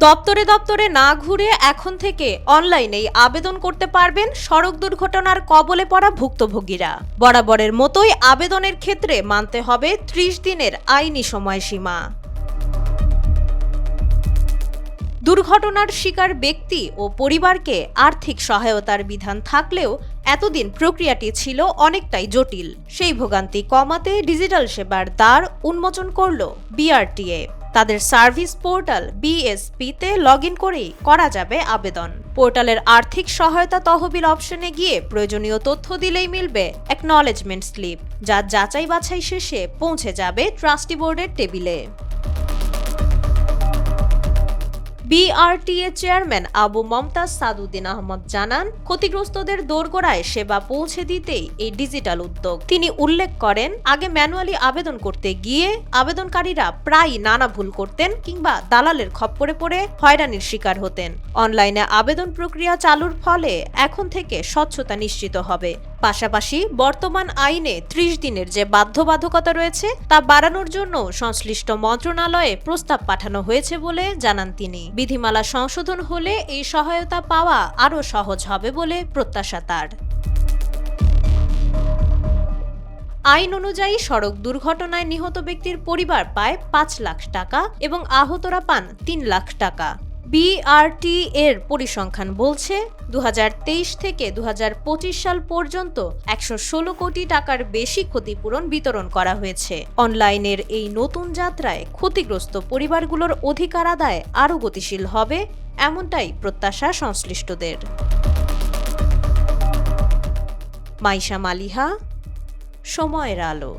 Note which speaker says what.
Speaker 1: দপ্তরে দপ্তরে না ঘুরে এখন থেকে অনলাইনেই আবেদন করতে পারবেন সড়ক দুর্ঘটনার কবলে পড়া ভুক্তভোগীরা। বরাবরের মতোই আবেদনের ক্ষেত্রে মানতে হবে 30 দিনের আইনি সময়সীমা। দুর্ঘটনার শিকার ব্যক্তি ও পরিবারকে আর্থিক সহায়তার বিধান থাকলেও এতদিন প্রক্রিয়াটি ছিল অনেকটাই জটিল। সেই ভোগান্তি কমাতে ডিজিটাল সেবার দ্বার উন্মোচন করল বিআরটিএ। তাদের সার্ভিস পোর্টাল বিএসপি-তে লগইন করেই করা যাবে আবেদন। পোর্টালের আর্থিক সহায়তা তহবিল অপশনে গিয়ে প্রয়োজনীয় তথ্য দিলেই মিলবে অ্যাকনলেজমেন্ট স্লিপ, যা যাচাই বাছাই শেষে পৌঁছে যাবে ট্রাস্টি বোর্ডের টেবিলে। বিআরটিএ চেয়ারম্যান আবু মমতাজ সাদউদ্দিন আহমদ জানান, ক্ষতিগ্রস্তদের দোরগোড়ায় সেবা পৌঁছে দিতেই এই ডিজিটাল উদ্যোগ। তিনি উল্লেখ করেন, আগে ম্যানুয়ালি আবেদন করতে গিয়ে আবেদনকারীরা প্রায়ই নানা ভুল করতেন কিংবা দালালের খপ্পরে পড়ে হয়রানির শিকার হতেন। অনলাইনে আবেদন প্রক্রিয়া চালুর ফলে এখন থেকে স্বচ্ছতা নিশ্চিত হবে। পাশাপাশি বর্তমান আইনে 30 দিনের যে বাধ্যবাধকতা রয়েছে তা বাড়ানোর জন্য সংশ্লিষ্ট মন্ত্রণালয়ে প্রস্তাব পাঠানো হয়েছে বলে জানান তিনি। বিধিমালা সংশোধন হলে এই সহায়তা পাওয়া আরও সহজ হবে বলে প্রত্যাশা তার। আইন অনুযায়ী সড়ক দুর্ঘটনায় নিহত ব্যক্তির পরিবার পায় 5 লাখ টাকা এবং আহতরা পান 3 লাখ টাকা। বিআরটি-এর পরিসংখ্যান বলছে 2023 থেকে 2025 সাল পর্যন্ত 116 কোটি টাকার বেশি ক্ষতিপূরণ বিতরণ করা হয়েছে। অনলাইনের এই নতুন যাত্রায় ক্ষতিগ্রস্ত পরিবারগুলোর অধিকার আদায় আরও গতিশীল হবে, এমনটাই প্রত্যাশা সংশ্লিষ্টদের। মাইশা মালিহা, সময়ের আলো।